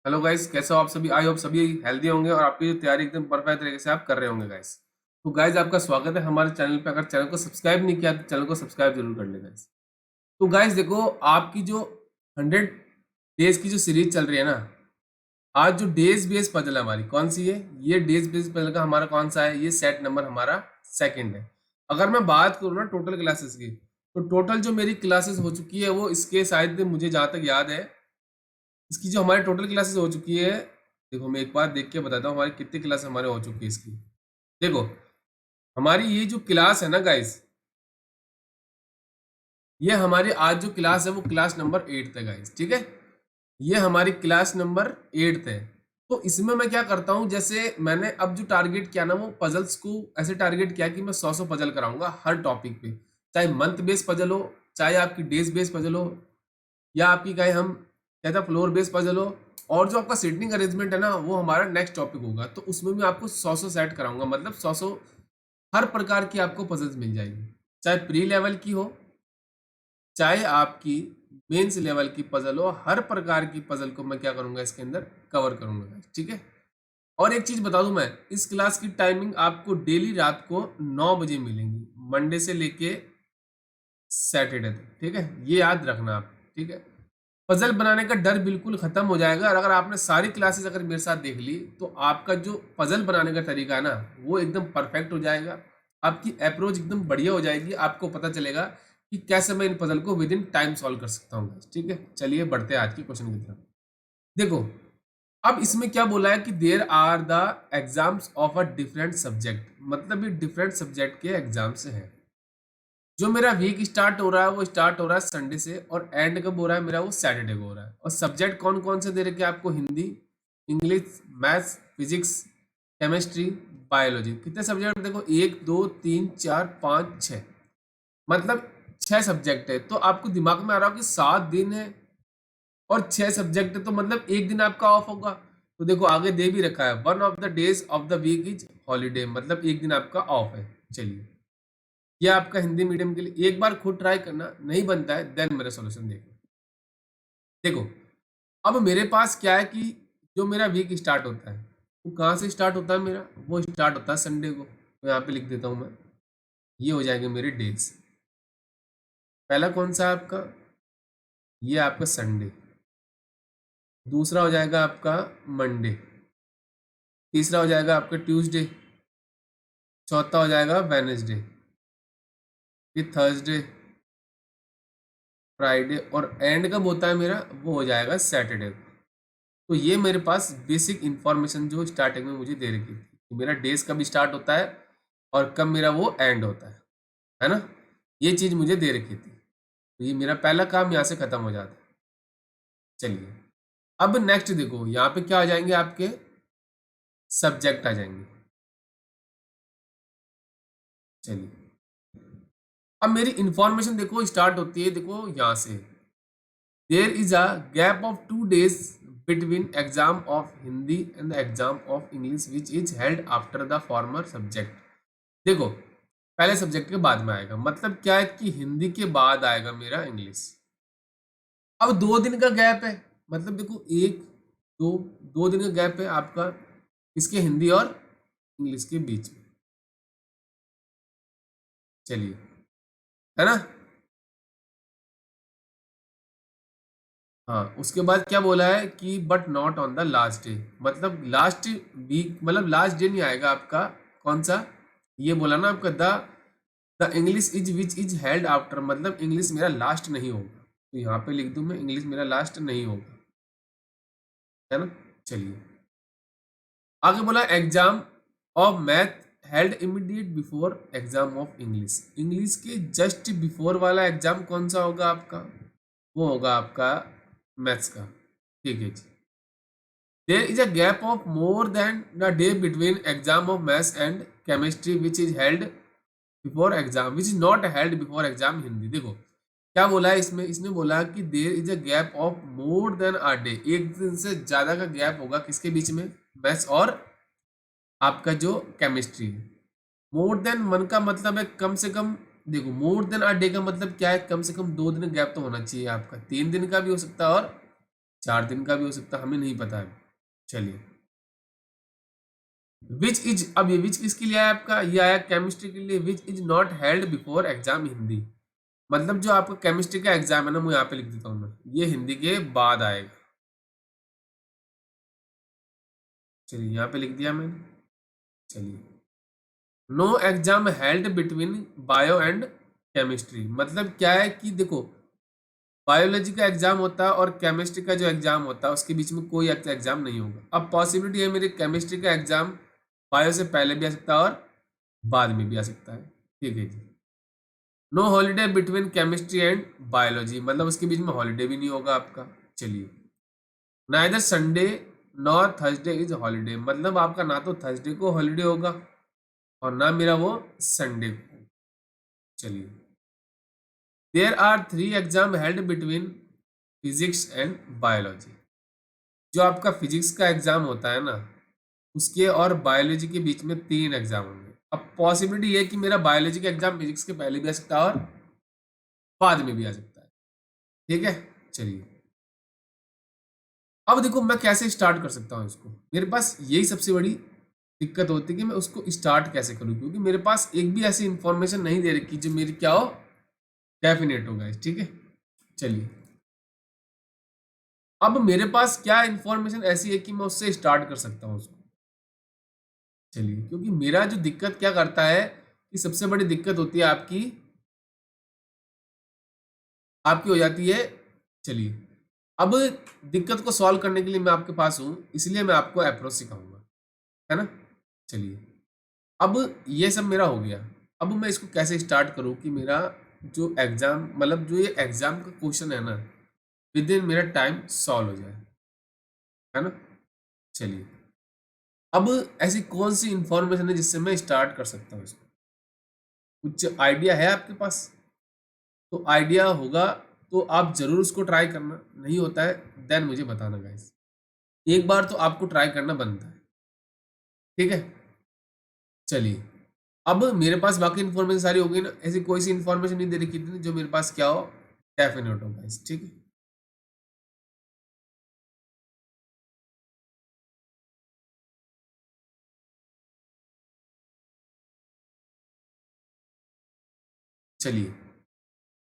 Hello guys, कैसे हो आप सभी। आई होप सभी हेल्दी होंगे और आपकी जो तैयारी एकदम परफेक्ट तरीके से आप कर रहे होंगे गाइस। तो गाइस, आपका स्वागत है हमारे चैनल पे। अगर चैनल को सब्सक्राइब नहीं किया तो चैनल को सब्सक्राइब जरूर कर ले गाइस। तो गाइस देखो, आपकी जो 100 डेज की जो सीरीज चल रही है ना, आज जो डेज बेस्ड पजल है हमारी कौन सी है, ये डेज बेस्ड पजल का हमारा कौन सा है, ये सेट नंबर हमारा सेकंड है। अगर मैं बात करूँ ना टोटल क्लासेस की, तो टोटल जो मेरी क्लासेस हो चुकी है वो इसके शायद मुझे जहाँ तक याद है, इसकी जो हमारी टोटल क्लासेस हो चुकी है, देखो मैं एक बार देख के बताता हूँ हमारी कितनी क्लास हमारे हो चुकी है इसकी। देखो, हमारी ये जो क्लास है ना गाइस, ये हमारी आज जो क्लास है वो क्लास नंबर 8 है गाइस, ठीक है। ये हमारी क्लास नंबर 8 है। तो इसमें मैं क्या करता हूँ, जैसे मैंने अब जो टारगेट किया ना, वो पजल्स को ऐसे टारगेट किया कि मैं 100 पजल कराऊंगा हर टॉपिक पे। चाहे मंथ बेस्ड पजल हो, चाहे आपकी डेज बेस्ड पजल हो, या आपकी कहे हम कहते हैं फ्लोर बेस्ड पजल हो। और जो आपका सीटिंग अरेंजमेंट है ना, वो हमारा नेक्स्ट टॉपिक होगा। तो उसमें मैं आपको 100 सेट कराऊंगा, मतलब 100 हर प्रकार की आपको पजल्स मिल जाएगी। चाहे प्री लेवल की हो, चाहे आपकी मेंस लेवल की पजल हो, हर प्रकार की पजल को मैं क्या करूंगा इसके अंदर कवर करूंगा, ठीक है। और एक चीज बता दूं मैं, इस क्लास की टाइमिंग आपको डेली रात को 9 बजे मिलेंगी, मंडे से लेके सैटरडे तक, ठीक है। ये याद रखना आप, ठीक है। पजल बनाने का डर बिल्कुल खत्म हो जाएगा। और अगर आपने सारी क्लासेस अगर मेरे साथ देख ली, तो आपका जो पजल बनाने का तरीका है ना, वो एकदम परफेक्ट हो जाएगा। आपकी अप्रोच एकदम बढ़िया हो जाएगी। आपको पता चलेगा कि कैसे मैं इन पजल को विद इन टाइम सॉल्व कर सकता हूँ, ठीक है। चलिए बढ़ते हैं आज के क्वेश्चन की तरफ। देखो, अब इसमें क्या बोला है कि there are the exams of a different subject, मतलब ये डिफरेंट सब्जेक्ट के एग्जाम्स हैं। जो मेरा वीक स्टार्ट हो रहा है वो स्टार्ट हो रहा है संडे से, और एंड कब हो रहा है मेरा, वो सैटरडे को हो रहा है। और सब्जेक्ट कौन कौन से दे रखे हैं आपको, Hindi, English, maths, physics, chemistry, biology. कितने सब्जेक्ट देखो, 1 2 3 4 5 6, मतलब 6 सब्जेक्ट है। तो आपको दिमाग में आ रहा हो कि 7 दिन है और 6 सब्जेक्ट है, तो मतलब एक दिन आपका ऑफ होगा। तो देखो आगे दे भी रखा है, one of the days of the week is holiday, मतलब एक दिन आपका ऑफ है। चलिए, ये आपका हिंदी मीडियम के लिए। एक बार खुद ट्राई करना, नहीं बनता है देन मेरा सॉल्यूशन देखो। देखो, अब मेरे पास क्या है कि जो मेरा वीक स्टार्ट होता है वो कहाँ से स्टार्ट होता है मेरा, वो स्टार्ट होता है संडे को। तो यहाँ पे लिख देता हूँ मैं, ये हो जाएंगे मेरे डेज। पहला कौन सा है आपका, ये आपका संडे। दूसरा हो जाएगा आपका मंडे। तीसरा हो जाएगा आपका ट्यूसडे। चौथा हो जाएगा वेनेसडे। फिर थर्सडे, फ्राइडे, और एंड कब होता है मेरा, वो हो जाएगा सैटरडे को। तो ये मेरे पास बेसिक इंफॉर्मेशन जो स्टार्टिंग में मुझे दे रखी थी कि मेरा डेज कब स्टार्ट होता है और कब मेरा वो एंड होता है ना। ये चीज़ मुझे दे रखी थी। तो ये मेरा पहला काम यहाँ से खत्म हो जाता है। चलिए, अब नेक्स्ट देखो, यहाँ पे क्या आ जाएंगे आपके सब्जेक्ट आ जाएंगे। चलिए, अब मेरी इंफॉर्मेशन देखो स्टार्ट होती है, देखो यहाँ से, there is a gap of 2 days between exam of Hindi and the exam of English which is held after the former subject। देखो, पहले सब्जेक्ट के बाद में आएगा, मतलब क्या है कि हिंदी के बाद आएगा मेरा इंग्लिश। अब 2 दिन का गैप है, मतलब देखो एक, दो, 2 दिन का गैप है आपका इसके हिंदी और इंग्लिश के बीच में। चलिए, है ना। हाँ, उसके बाद क्या बोला है कि but not on the last day, मतलब लास्ट वीक, मतलब लास्ट डे नहीं आएगा आपका। कौन सा, ये बोला ना आपका, the English is which is held after, मतलब इंग्लिश मेरा लास्ट नहीं होगा। तो यहाँ पे लिख दूं मैं, इंग्लिश मेरा लास्ट नहीं होगा, है ना। चलिए, आगे बोला exam of math held immediate before exam of English. English के जस्ट बिफोर वाला एग्जाम कौन सा होगा आपका, वो होगा आपका मैथ्स का, ठीक है जी। There is a gap of more than a day between exam of maths and chemistry which is held before exam, which is not held before exam Hindi. देखो क्या बोला है इसमें, इसने बोला कि देर is a gap of more than a day, एक दिन से ज्यादा का गैप होगा किसके बीच में, मैथ्स और आपका जो केमिस्ट्री है। मोर देन वन का मतलब है कम से कम। देखो, मोर देन अ डे का मतलब क्या है, कम से कम 2 दिन गैप तो होना चाहिए आपका, 3 दिन का भी हो सकता है और 4 दिन का भी हो सकता है, हमें नहीं पता है। चलिए, विच इज, अब ये विच किसके लिए आया आपका, ये आया केमिस्ट्री के लिए। Which is not held before exam Hindi, मतलब जो आपका केमिस्ट्री का एग्जाम है ना, वो यहाँ पे लिख देता हूँ मैं, ये हिंदी के बाद आएगा। चलिए यहाँ पे लिख दिया मैंने। चलिए, no exam held between bio and chemistry, मतलब क्या है कि देखो, बायोलॉजी का एग्जाम होता है और केमिस्ट्री का जो एग्जाम होता है उसके बीच में कोई एग्जाम नहीं होगा। अब पॉसिबिलिटी है मेरे केमिस्ट्री का एग्जाम बायो से पहले भी आ सकता है और बाद में भी आ सकता है। ठीक है जी। No holiday between chemistry and biology, मतलब उसके बीच में हॉलीडे भी नहीं होगा आपका। चलिए, neither Sunday nor Thursday is holiday, मतलब आपका ना तो थर्सडे को हॉलीडे होगा और ना मेरा वो संडे को। चलिए, there are 3 exam held between physics and biology, जो आपका फिजिक्स का एग्जाम होता है ना, उसके और बायोलॉजी के बीच में 3 एग्जाम होंगे। अब पॉसिबिलिटी ये है कि मेरा बायोलॉजी का एग्जाम फिजिक्स के पहले भी आ सकता है और बाद में भी आ सकता है। ठीक है। चलिए, अब देखो मैं कैसे स्टार्ट कर सकता हूँ इसको। मेरे पास यही सबसे बड़ी दिक्कत होती है कि मैं उसको स्टार्ट कैसे करूँ, क्योंकि मेरे पास एक भी ऐसी इंफॉर्मेशन नहीं दे रखी जो मेरी क्या हो, डेफिनेट हो गाइस। ठीक है। चलिए, अब मेरे पास क्या इंफॉर्मेशन ऐसी है कि मैं उससे स्टार्ट कर सकता हूँ उसको। चलिए, क्योंकि मेरा जो दिक्कत क्या करता है कि सबसे बड़ी दिक्कत होती है आपकी आपकी हो जाती है। चलिए, अब दिक्कत को सॉल्व करने के लिए मैं आपके पास हूँ, इसलिए मैं आपको अप्रोच सिखाऊंगा, है ना। चलिए, अब ये सब मेरा हो गया। अब मैं इसको कैसे स्टार्ट करूँ कि मेरा जो एग्जाम, मतलब जो ये एग्जाम का क्वेश्चन है ना, विद इन मेरा टाइम सॉल्व हो जाए, है ना। चलिए, अब ऐसी कौन सी इंफॉर्मेशन है जिससे मैं स्टार्ट कर सकता हूँ इसको, कुछ आइडिया है आपके पास? तो आइडिया होगा तो आप जरूर उसको ट्राई करना, नहीं होता है देन मुझे बताना गाइस। एक बार तो आपको ट्राई करना बनता है। ठीक है। चलिए, अब मेरे पास बाकी इन्फॉर्मेशन सारी हो गई ना, ऐसी कोई सी इन्फॉर्मेशन नहीं दे रखी थी जो मेरे पास क्या हो, डेफिनेट हो गाइस। ठीक है। चलिए,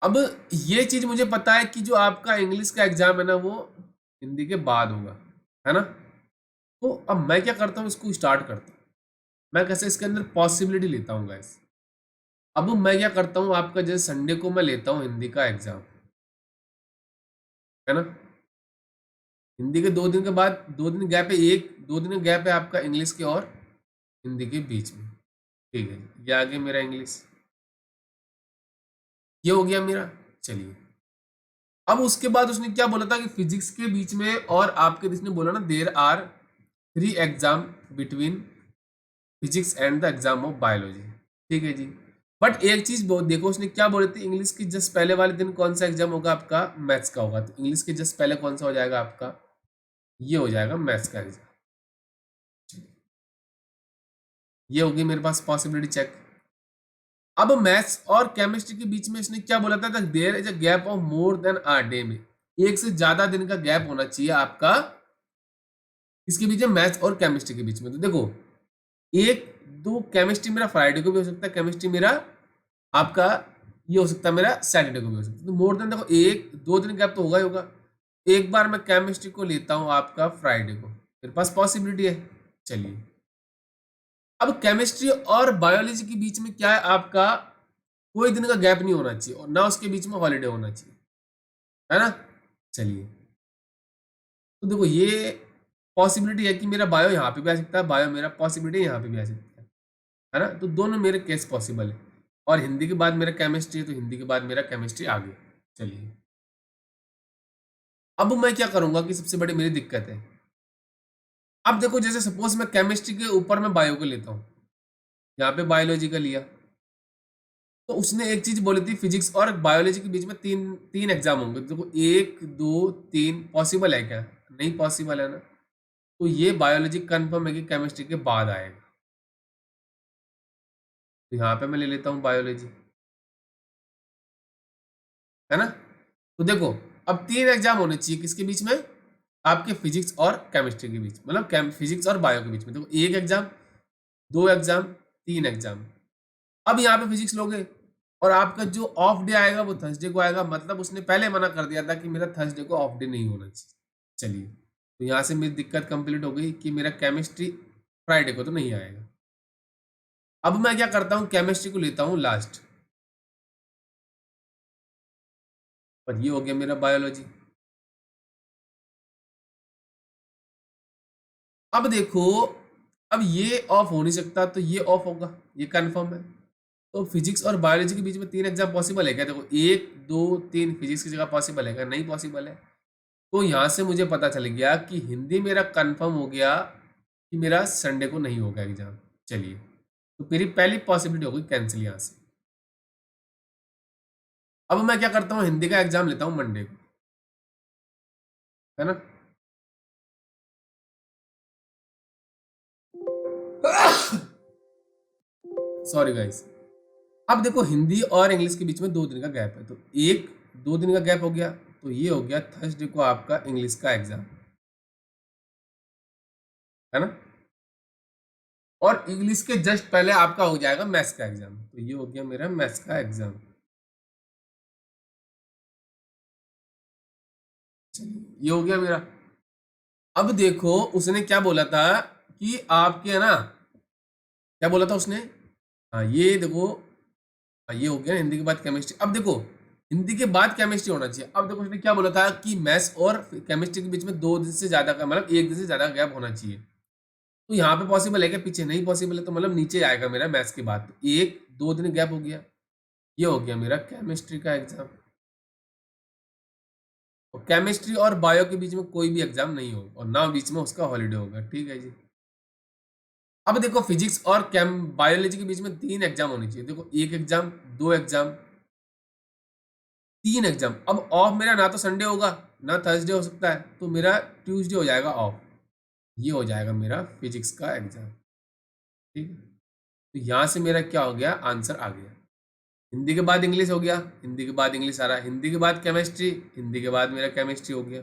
अब ये चीज मुझे पता है कि जो आपका इंग्लिश का एग्जाम है ना, वो हिंदी के बाद होगा, है ना। तो अब मैं क्या करता हूँ, इसको स्टार्ट करता हूँ। मैं कैसे इसके अंदर पॉसिबिलिटी लेता हूँ गाइस। अब मैं क्या करता हूँ, आपका जैसे संडे को मैं लेता हूँ हिंदी का एग्जाम, है ना। हिंदी के 2 दिन के बाद 2 दिन गैप है, 1-2 दिन का गैप है आपका इंग्लिश के और हिंदी के बीच में। ठीक है, ये आ गया मेरा इंग्लिश, ये हो गया मेरा। चलिए, अब उसके बाद उसने क्या बोला था कि फिजिक्स के बीच में और आपके इसने बोला ना, there are 3 exam between physics and the exam of biology. ठीक है जी। बट एक चीज देखो, उसने क्या बोले थे, इंग्लिश की जस्ट पहले वाले दिन कौन सा एग्जाम होगा आपका, मैथ्स का होगा। तो इंग्लिश के जस्ट पहले कौन सा हो जाएगा आपका, ये हो जाएगा मैथ्स का एग्जाम। ये होगी मेरे पास पॉसिबिलिटी चेक। अब मैथ्स और केमिस्ट्री के बीच में इसने क्या बोला था, there is a gap of more than a day में, एक से ज्यादा दिन का गैप होना चाहिए आपका इसके बीच में, मैथ्स और केमिस्ट्री के बीच में। तो देखो, 1-2 केमिस्ट्री मेरा फ्राइडे को भी हो सकता है, केमिस्ट्री मेरा आपका ये हो सकता है मेरा सैटरडे को भी हो सकता है। तो मोर देन देखो 1-2 दिन गैप तो होगा ही होगा। एक बार मैं केमिस्ट्री को लेता हूँ आपका फ्राइडे को, मेरे पास पॉसिबिलिटी है। चलिए, अब केमिस्ट्री और बायोलॉजी के बीच में क्या है आपका, कोई दिन का गैप नहीं होना चाहिए और ना उसके बीच में हॉलीडे होना चाहिए, है ना। चलिए, तो देखो ये पॉसिबिलिटी है कि मेरा बायो यहाँ पे भी आ सकता है, बायो मेरा पॉसिबिलिटी यहाँ पे भी आ सकता है ना। तो दोनों मेरे केस पॉसिबल है। और हिंदी के बाद मेरा केमिस्ट्री है, तो हिंदी के बाद मेरा केमिस्ट्री आ गया। चलिए, अब मैं क्या करूंगा कि सबसे बड़ी मेरी दिक्कत है, अब देखो जैसे सपोज मैं केमिस्ट्री के ऊपर मैं बायो को लेता हूँ, यहाँ पे बायोलॉजी का लिया, तो उसने एक चीज बोली थी, फिजिक्स और बायोलॉजी के बीच में तीन तीन एग्जाम होंगे। तो देखो 1-2-3 पॉसिबल है क्या, नहीं पॉसिबल है ना। तो ये बायोलॉजी कंफर्म है कि केमिस्ट्री के बाद आएगा। तो यहाँ पे मैं ले लेता हूँ बायोलॉजी, है ना। तो देखो, अब 3 एग्जाम होने चाहिए किसके बीच में, आपके फिजिक्स और केमिस्ट्री के बीच, मतलब फिजिक्स और बायो के बीच में। देखो एक एग्जाम, दो एग्जाम, तीन एग्जाम। अब यहाँ पे फिजिक्स लोगे और आपका जो ऑफ डे आएगा वो थर्सडे को आएगा, मतलब उसने पहले मना कर दिया था कि मेरा थर्सडे को ऑफ डे नहीं होना चाहिए। चलिए, तो यहाँ से मेरी दिक्कत कंप्लीट हो गई कि मेरा केमिस्ट्री फ्राइडे को तो नहीं आएगा। अब मैं क्या करता हूँ, केमिस्ट्री को लेता हूँ लास्ट, और ये हो गया मेरा बायोलॉजी। अब देखो, अब ये ऑफ हो नहीं सकता तो ये ऑफ होगा, ये कंफर्म है। तो फिजिक्स और बायोलॉजी के बीच में तीन एग्जाम पॉसिबल है क्या? देखो एक दो तीन, फिजिक्स की जगह पॉसिबल है क्या? नहीं पॉसिबल है। तो यहाँ से मुझे पता चल गया कि हिंदी मेरा कंफर्म हो गया कि मेरा संडे को नहीं होगा एग्जाम। चलिए, तो मेरी पहली पॉसिबिलिटी हो गई कैंसिल यहाँ से। अब मैं क्या करता हूँ, हिंदी का एग्जाम लेता हूँ मंडे को, है ना। Sorry guys. अब देखो हिंदी और इंग्लिश के बीच में 2 दिन का गैप है, तो एक 2 दिन का गैप हो गया, तो ये हो गया थर्सडे को आपका इंग्लिश का एग्जाम, है ना। और इंग्लिश के जस्ट पहले आपका हो जाएगा मैथ्स का एग्जाम, तो ये हो गया मेरा मैथ्स का एग्जाम। ये हो गया मेरा। अब देखो उसने क्या बोला था कि आपके, है ना, क्या बोला था उसने। हाँ ये देखो, हाँ, ये हो गया हिंदी के बाद केमिस्ट्री। अब देखो हिंदी के बाद केमिस्ट्री होना चाहिए। अब देखो उसने क्या बोला था कि मैथ्स और केमिस्ट्री के बीच में 2 दिन से ज्यादा का, मतलब 1 दिन से ज्यादा गैप होना चाहिए। तो यहाँ पे पॉसिबल है क्या? पीछे नहीं पॉसिबल है, तो मतलब नीचे आएगा मेरा मैथ्स के बाद। तो 1-2 दिन गैप हो गया, ये हो गया मेरा केमिस्ट्री का एग्जाम। और केमिस्ट्री और बायो के बीच में कोई भी एग्जाम नहीं होगा और ना बीच में उसका हॉलीडे होगा, ठीक है जी। अब देखो फिजिक्स और केम बायोलॉजी के बीच में 3 एग्जाम होनी चाहिए। देखो एक एग्जाम, दो एग्जाम, 3 एग्जाम। अब ऑफ मेरा ना तो संडे होगा ना थर्सडे हो सकता है, तो मेरा ट्यूसडे हो जाएगा ऑफ। ये हो जाएगा मेरा फिजिक्स का एग्जाम, ठीक है। तो यहाँ से मेरा क्या हो गया, आंसर आ गया। हिंदी के बाद इंग्लिश हो गया, हिंदी के बाद इंग्लिश आ रहा है, हिंदी के बाद केमिस्ट्री, हिंदी के बाद मेरा केमिस्ट्री हो गया।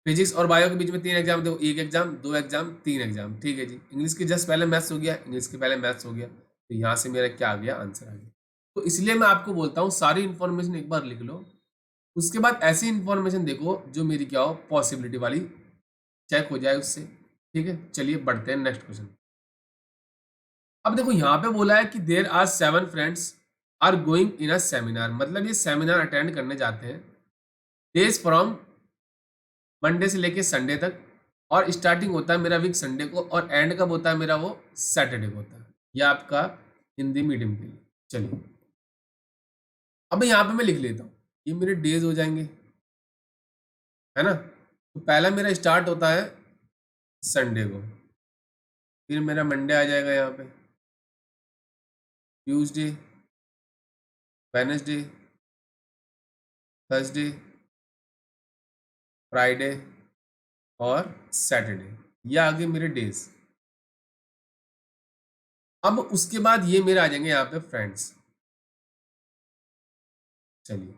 फिजिक्स और बायो के बीच में 3 एग्जाम, देखो एक एग्जाम, दो एग्जाम, 3 एग्जाम, ठीक है जी। इंग्लिश के जस्ट पहले मैथ्स हो गया, इंग्लिश के पहले मैथ्स हो गया, तो यहाँ से मेरा क्या आ गया, आंसर आ गया। तो इसलिए मैं आपको बोलता हूँ सारी इन्फॉर्मेशन एक बार लिख लो, उसके बाद ऐसी इन्फॉर्मेशन देखो जो मेरी क्या हो, पॉसिबिलिटी वाली चेक हो जाए उससे, ठीक है। चलिए बढ़ते हैं नेक्स्ट क्वेश्चन। अब देखो यहाँ पे बोला है कि there are 7 friends are going in a seminar, मतलब ये सेमिनार अटेंड करने जाते हैं डेज फ्रॉम मंडे से लेके संडे तक, और स्टार्टिंग होता है मेरा वीक संडे को और एंड कब होता है मेरा, वो सैटरडे को होता है। ये आपका हिंदी मीडियम के लिए। चलिए अब यहाँ पे मैं लिख लेता हूँ, ये मेरे डेज हो जाएंगे, है ना। तो पहला मेरा स्टार्ट होता है संडे को, फिर मेरा मंडे आ जाएगा यहाँ पे, ट्यूसडे, वेडनेसडे, थर्सडे, फ्राइडे और सैटरडे। ये आ गए मेरे डेज। अब उसके बाद ये मेरे आ जाएंगे यहाँ पे फ्रेंड्स। चलिए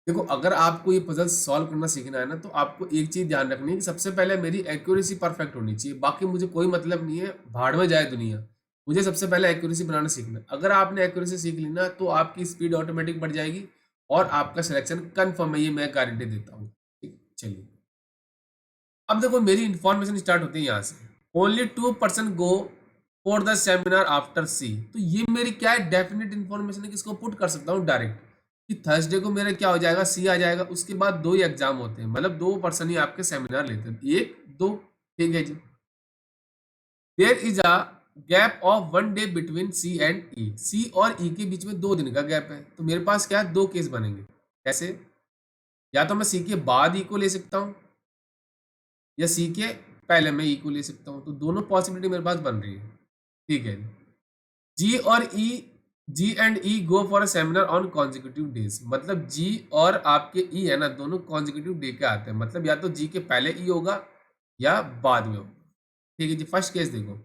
देखो, अगर आपको ये पजल सॉल्व करना सीखना है ना, तो आपको एक चीज ध्यान रखनी है कि सबसे पहले मेरी एक्यूरेसी परफेक्ट होनी चाहिए। बाकी मुझे कोई मतलब नहीं है, भाड़ में जाए दुनिया, मुझे सबसे पहले एक्यूरेसी बनाना सीखना है। अगर आपने एक्यूरेसी सीख ली ना, तो आपकी स्पीड ऑटोमेटिक बढ़ जाएगी और आपका सिलेक्शन कंफर्म है, ये मैं गारंटी देता हूँ, ठीक। चलिए अब देखो मेरी इंफॉर्मेशन स्टार्ट होती है यहाँ से। Only 2% go for the seminar after C, तो ये मेरी क्या है, डेफिनेट इन्फॉर्मेशन है कि इसको पुट कर सकता हूँ डायरेक्ट, कि थर्सडे को मेरा क्या हो जाएगा, सी आ जाएगा। उसके बाद 2 ही एग्जाम होते हैं, मतलब 2 पर्सन ही आपके सेमिनार लेते हैं, एक दो, ठीक है जी। There is a gap of 1 day between C and E, C और ई के बीच में 2 दिन का गैप है, तो मेरे पास क्या है, 2 केस बनेंगे। कैसे? या तो मैं सी के बाद ई को ले सकता हूँ, या सी के पहले मैं ई को ले सकता हूँ, तो दोनों पॉसिबिलिटी मेरे पास बन रही है, ठीक है। जी और E, G and E go for a seminar on consecutive days, मतलब जी और आपके ई है ना, दोनों कॉन्जिक्यूटिव डे के आते हैं, मतलब या तो जी के पहले ई होगा या बाद में होगा, ठीक है जी। फर्स्ट केस देखो,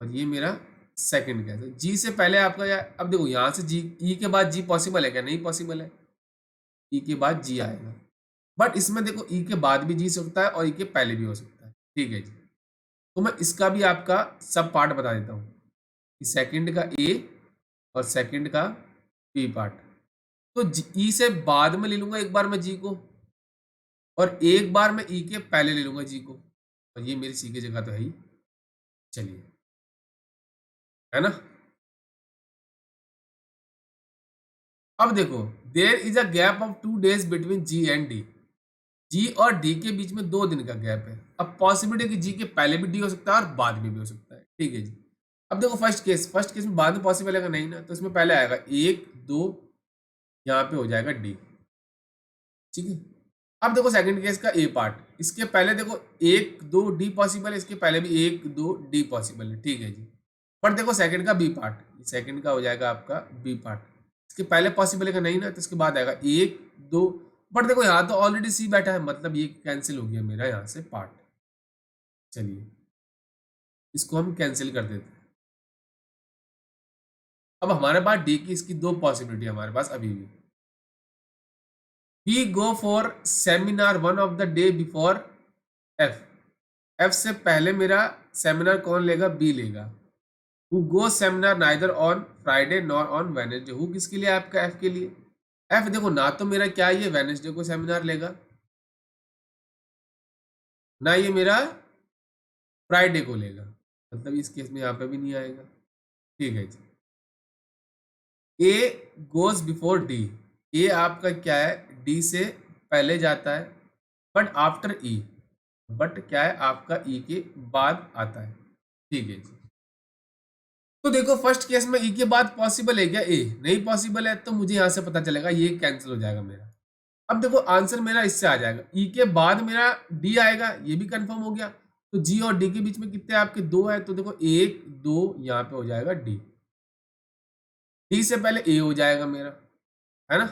और ये मेरा सेकंड केस है। जी से पहले आपका या, अब देखो यहाँ से जी, ई के बाद जी पॉसिबल है क्या? नहीं पॉसिबल है, ई के बाद जी आएगा, बट इसमें देखो ई के बाद भी जी सकता है और ई के पहले भी हो सकता है, ठीक है जी। तो मैं इसका भी आपका सब पार्ट बता देता हूँ कि सेकंड का ए और सेकंड का बी पार्ट। तो ई से बाद में ले लूंगा एक बार मैं जी को, और एक बार मैं ई के पहले ले लूंगा जी को, और ये मेरी सी की जगह तो है ही। चलिए, है ना। अब देखो, there is a gap of 2 days between G and D. G और डी के बीच में 2 दिन का गैप है। अब पॉसिबिलिटी है कि जी के पहले भी डी हो सकता है और बाद में भी हो सकता है, ठीक है जी। अब देखो फर्स्ट केस में बाद में पॉसिबल है नहीं ना, तो इसमें पहले आएगा 1 2, यहाँ पे हो जाएगा डी, ठीक है। अब देखो सेकंड केस का ए पार्ट, इसके पहले देखो 1 2 डी पॉसिबल है, इसके पहले भी 1 2 डी पॉसिबल है, ठीक है जी। पर देखो सेकंड का बी पार्ट, सेकंड का हो जाएगा आपका बी पार्ट, इसके पहले पॉसिबल है नहीं ना, तो इसके बाद आएगा 1 2। बट देखो यहाँ तो ऑलरेडी सी बैठा है, मतलब ये कैंसिल हो गया मेरा यहाँ से पार्ट। चलिए, इसको हम कैंसिल कर देते हैं। अब हमारे पास डी की इसकी 2 पॉसिबिलिटी हमारे पास अभी भी। We go for seminar one of the day before F. F से पहले मेरा सेमिनार कौन लेगा? बी लेगा। Who go seminar neither on Friday nor on Wednesday. Who किसके लिए? आपका एफ के लिए। एफ देखो ना तो मेरा क्या ये वेनेसडे को सेमिनार लेगा, ना ये मेरा फ्राइडे को लेगा, मतलब इस केस में यहाँ पे भी नहीं आएगा, ठीक है जी। A goes before D. A आपका क्या है? डी से पहले जाता है, बट आफ्टर ई। बट क्या है? आपका ई के बाद आता है, ठीक है जी। तो देखो फर्स्ट केस में ई के बाद पॉसिबल है क्या? ए नहीं पॉसिबल है, तो मुझे यहां से पता चलेगा ये कैंसिल हो जाएगा मेरा। अब देखो आंसर मेरा इससे आ जाएगा, ई के बाद मेरा डी आएगा, ये भी कंफर्म हो गया। तो जी और डी के बीच में कितने आपके? 2 है, तो देखो 1 2 यहाँ पे हो जाएगा डी। डी से पहले ए हो जाएगा मेरा, है ना।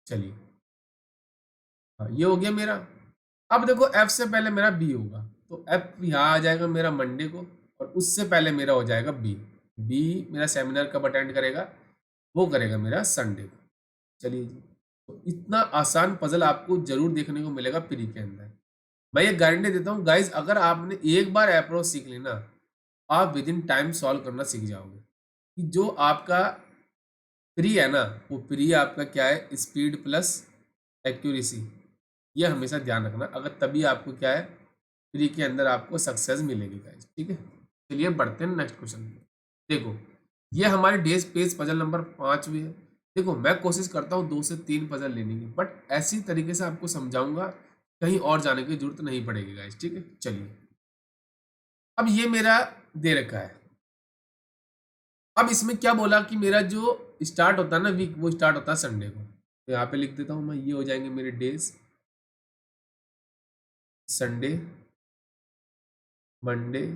चलिए, हाँ ये हो गया मेरा। अब देखो एफ से पहले मेरा बी होगा, तो एफ यहाँ आ जाएगा मेरा मंडे को, और उससे पहले मेरा हो जाएगा बी। बी मेरा सेमिनार कब अटेंड करेगा? वो करेगा मेरा संडे को। चलिए जी, तो इतना आसान पजल आपको जरूर देखने को मिलेगा प्री के अंदर। मैं ये गारंटी देता हूँ गाइज, अगर आपने एक बार अप्रोच सीख ली ना, आप विद इन टाइम सॉल्व करना सीख जाओगे। कि जो आपका प्री है ना, वो प्री आपका क्या है? Speed plus accuracy. ये हमेशा ध्यान रखना, अगर तभी आपको क्या है प्री के अंदर आपको सक्सेस मिलेगी गाइस, ठीक है। चलिए बढ़ते हैं नेक्स्ट क्वेश्चन पे। देखो ये हमारे डेज पेज पजल नंबर 5 भी है। देखो मैं कोशिश करता हूँ 2 से 3 पजल लेने की, बट ऐसी तरीके से आपको समझाऊंगा कहीं और जाने की जरूरत नहीं पड़ेगी गाइस, ठीक है। चलिए, अब ये मेरा दे रखा है। अब इसमें क्या बोला कि मेरा जो स्टार्ट होता है ना वीक, वो स्टार्ट होता है संडे को। तो यहाँ पे लिख देता हूँ मैं, ये हो जाएंगे मेरे days, Sunday, Monday,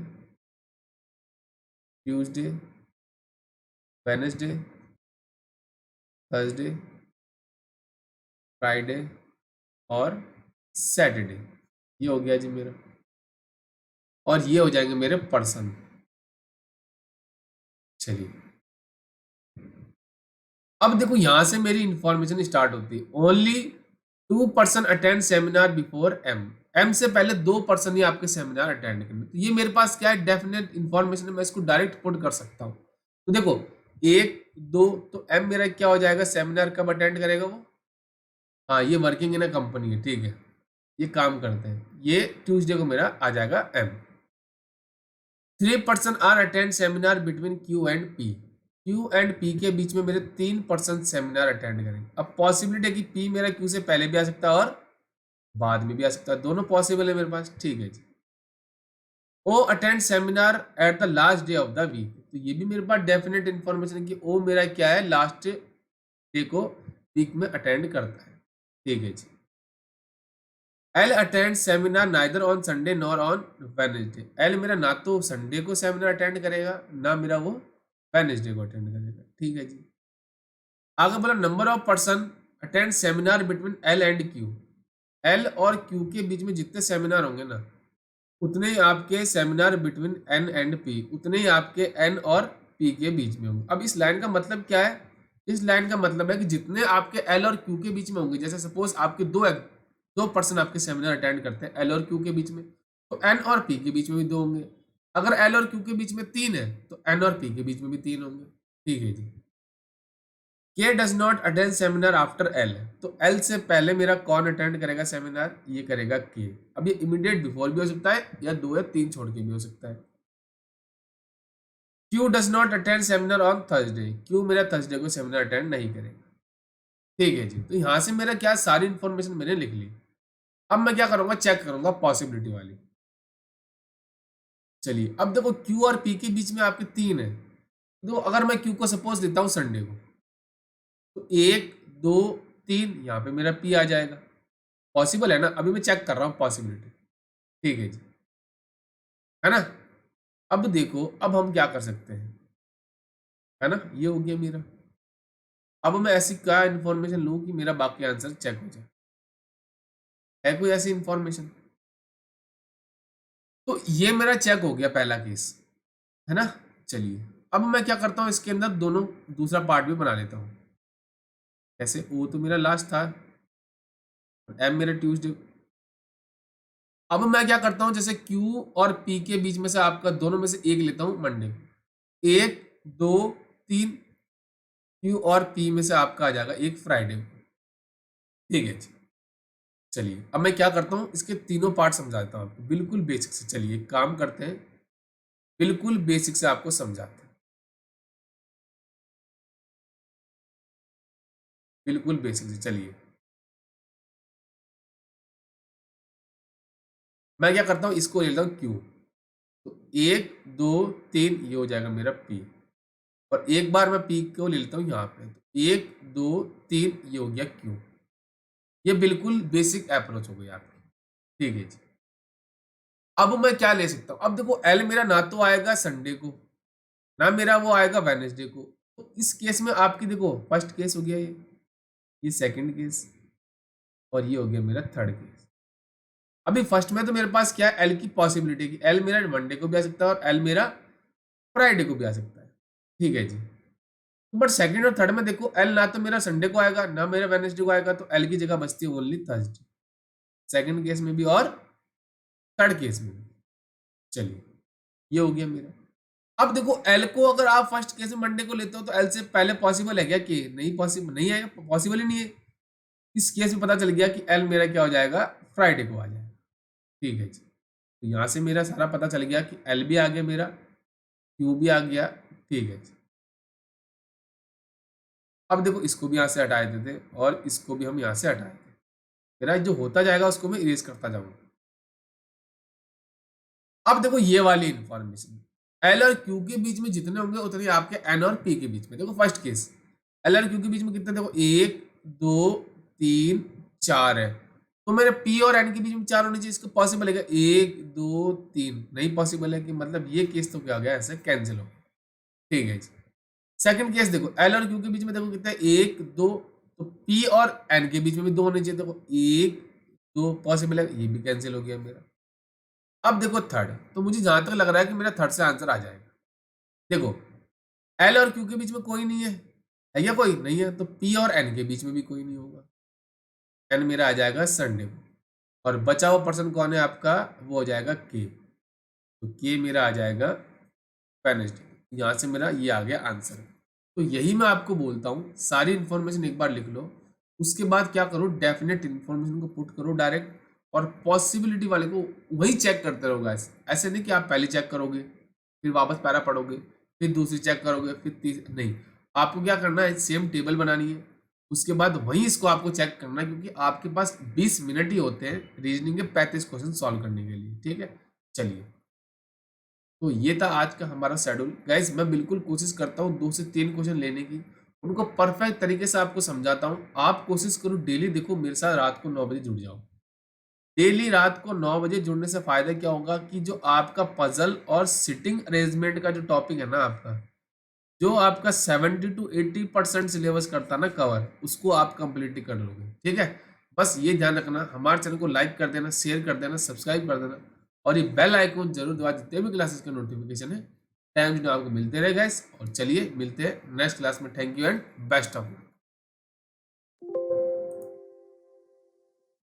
Tuesday, Wednesday, Thursday, Friday और सैटरडे। ये हो गया जी मेरा, और ये हो जाएंगे मेरे पर्सन। चलिए, अब देखो यहां से मेरी इंफॉर्मेशन स्टार्ट होती है। Only 2 person attend seminar before M. M से पहले 2 पर्सन ही आपके सेमिनार अटेंड करने। तो ये मेरे पास क्या है? डेफिनेट इंफॉर्मेशन है, मैं इसको डायरेक्ट पुट कर सकता हूँ। तो देखो 1 2, तो एम मेरा क्या हो जाएगा? सेमिनार कब अटेंड करेगा वो? हाँ ये वर्किंग इन अ कंपनी है, ठीक है, ये काम करते हैं। ये ट्यूसडे को मेरा आ जाएगा M. 3 person are attend seminar between Q and P. Q and P के बीच में मेरे 3 पर्सन सेमिनार अटेंड करेंगे। अब पॉसिबिलिटी है कि पी मेरा क्यू से पहले भी आ सकता है और बाद में भी आ सकता है, दोनों पॉसिबल है मेरे पास, ठीक है जी। O attend seminar at the last day of the week. तो ये भी मेरे पास डेफिनेट इन्फॉर्मेशन है कि ओ मेरा क्या है? लास्ट डे को वीक में अटेंड करता है, ठीक है जी। L attend seminar neither on Sunday nor on Wednesday. L मेरा ना तो संडे को सेमिनार अटेंड करेगा, ना मेरा वो वेनेसडे को अटेंड करेगा, ठीक है जी। आगे बोला number of person attend seminar between L and Q. L और क्यू के बीच में जितने सेमिनार होंगे ना, उतने ही आपके seminar between N and P, उतने ही आपके एन और पी के बीच में होंगे। अब इस लाइन का मतलब क्या है? इस लाइन का मतलब है कि जितने आपके एल और क्यू के बीच में होंगे, जैसे सपोज आपके 2 दो पर्सन आपके सेमिनार अटेंड करते हैं एल और क्यू के बीच में, तो एन और पी के बीच में भी दो होंगे। अगर एल और क्यू के बीच में तीन है तो एन और पी के बीच में भी तीन होंगे। ठीक है जी। के does not attend seminar after L, तो एल से पहले मेरा कौन अटेंड करेगा सेमिनार, ये करेगा के। अब ये इमीडिएट बिफोर भी हो सकता है या दो या तीन छोड़ के भी हो सकता है। Q does not attend seminar on Thursday, Q मेरा थर्सडे को सेमिनार अटेंड नहीं करेगा। ठीक है जी। तो यहां से मेरा क्या सारी इंफॉर्मेशन मैंने लिख ली। अब मैं क्या करूंगा, चेक करूंगा पॉसिबिलिटी वाली। चलिए अब देखो क्यू और पी के बीच में आपके तीन है, तो अगर मैं क्यू को सपोज लेता हूँ संडे को, तो एक दो तीन यहाँ पे मेरा पी आ जाएगा। पॉसिबल है ना, अभी मैं चेक कर रहा हूँ पॉसिबिलिटी। ठीक है जी, है ना। अब देखो अब हम क्या कर सकते हैं, है ना, ये हो गया मेरा। अब मैं ऐसी क्या इंफॉर्मेशन लूँ कि मेरा बाकी आंसर चेक हो जाए, है कोई ऐसी इंफॉर्मेशन। तो ये मेरा चेक हो गया पहला केस, है ना। चलिए अब मैं क्या करता हूँ, इसके अंदर दोनों दूसरा पार्ट भी बना लेता हूँ। ऐसे ओ तो मेरा लास्ट था, एम मेरा ट्यूसडे। अब मैं क्या करता हूँ, जैसे क्यू और पी के बीच में से आपका दोनों में से एक लेता हूँ मंडे। एक दो तीन, क्यू और पी में से आपका आ जाएगा एक फ्राइडे। ठीक है जी। चलिए अब मैं क्या करता हूँ, इसके तीनों पार्ट समझाता हूँ आपको बिल्कुल बेसिक से। चलिए एक काम करते हैं, बिल्कुल बेसिक से आपको समझाते हैं, बिल्कुल बेसिक से। चलिए मैं क्या करता हूँ, इसको ले लेता हूँ क्यू। तो एक दो तीन ये हो जाएगा मेरा पी, और एक बार मैं पी को ले लेता हूँ यहाँ पे, तो एक दो तीन ये हो गया क्यू। ये बिल्कुल बेसिक अप्रोच हो गई आपकी। ठीक है जी। अब मैं क्या ले सकता हूँ, अब देखो एल मेरा ना तो आएगा संडे को, ना मेरा वो आएगा वेनेसडे को। तो इस केस में आपकी देखो फर्स्ट केस हो गया ये सेकंड केस, और ये हो गया मेरा थर्ड केस। अभी फर्स्ट में तो मेरे पास क्या है, एल की पॉसिबिलिटी की, एल मेरा मंडे को भी आ सकता है और एल मेरा फ्राइडे को भी आ सकता है। ठीक है जी। बट सेकंड और थर्ड में देखो एल ना तो मेरा संडे को आएगा ना मेरा वेनेसडे को आएगा, तो एल की जगह बचती है ओनली थर्सडे, सेकंड केस में भी और थर्ड केस में भी। चलिए ये हो गया मेरा। अब देखो एल को अगर आप फर्स्ट केस में मंडे को लेते हो तो एल से पहले पॉसिबल है क्या, कि नहीं पॉसिबल नहीं है, पॉसिबल ही नहीं है। इस केस में पता चल गया कि एल मेरा क्या हो जाएगा, फ्राइडे को आ जाएगा। ठीक है जी। तो यहाँ से मेरा सारा पता चल गया कि एल भी आ गया मेरा, क्यू भी आ गया। ठीक है जी। अब देखो इसको भी यहाँ से हटा देते और इसको भी हम यहाँ से हटा देते, मेरा जो होता जाएगा उसको मैं इरेज करता जाऊंगा। अब देखो ये वाली इंफॉर्मेशन, एल और क्यू के बीच में जितने होंगे उतने आपके एन और पी के बीच में। देखो फर्स्ट केस एल और क्यू के बीच में कितने, देखो एक दो तीन चार है, तो मेरे पी और एन के बीच में चार होने चाहिए। इसको पॉसिबल है क्या, एक दो तीन नहीं पॉसिबल है, कि मतलब ये केस तो क्या हो गया, ऐसे कैंसिल हो। ठीक है जी। सेकंड केस देखो एल और क्यू के बीच में देखो कितना है, एक दो, तो पी और एन के बीच में भी दो होने चाहिए। देखो एक दो पॉसिबल है, ये भी कैंसिल हो गया मेरा। अब देखो थर्ड, तो मुझे जहां तक लग रहा है कि मेरा थर्ड से आंसर आ जाएगा। देखो एल और क्यू के बीच में कोई नहीं है या कोई नहीं है, तो पी और एन के बीच में भी कोई नहीं होगा। एन मेरा आ जाएगा संडे को, और बचा हुआ पर्सन कौन है आपका, वो हो जाएगा के, तो के मेरा आ जाएगा वेडनेसडे। यहाँ से मेरा ये आ गया आंसर। तो यही मैं आपको बोलता हूँ, सारी इन्फॉर्मेशन एक बार लिख लो, उसके बाद क्या करो, डेफिनेट इन्फॉर्मेशन को पुट करो डायरेक्ट, और पॉसिबिलिटी वाले को वही चेक करते रहो गाइस। ऐसे नहीं कि आप पहले चेक करोगे फिर वापस पैरा पढ़ोगे, फिर दूसरी चेक करोगे, फिर तीसरी नहीं। आपको क्या करना है, सेम टेबल बनानी है, उसके बाद वहीं इसको आपको चेक करना है, क्योंकि आपके पास 20 मिनट ही होते हैं रीजनिंग के 35 क्वेश्चन सॉल्व करने के लिए। ठीक है। चलिए तो ये था आज का हमारा शेड्यूल गाइस। मैं बिल्कुल कोशिश करता हूँ 2 से 3 क्वेश्चन लेने की, उनको परफेक्ट तरीके से आपको समझाता हूँ। आप कोशिश करो डेली, देखो मेरे साथ रात को 9 बजे जुड़ जाओ। डेली रात को 9 बजे जुड़ने से फायदा क्या होगा, कि जो आपका पजल और सिटिंग अरेंजमेंट का जो टॉपिक है ना आपका, जो आपका 70 to 80% सिलेबस करता ना कवर, उसको आप कंप्लीट कर लोगे। ठीक है। बस ये ध्यान रखना, हमारे चैनल को लाइक कर देना, शेयर कर देना, सब्सक्राइब कर देना, और ये बेल आइकन जरूर दबा, जितने भी क्लासेस के नोटिफिकेशन है टाइम जो आपको मिलते रहे गाइस। और चलिए मिलते हैं नेक्स्ट क्लास में। Thank you and best of luck.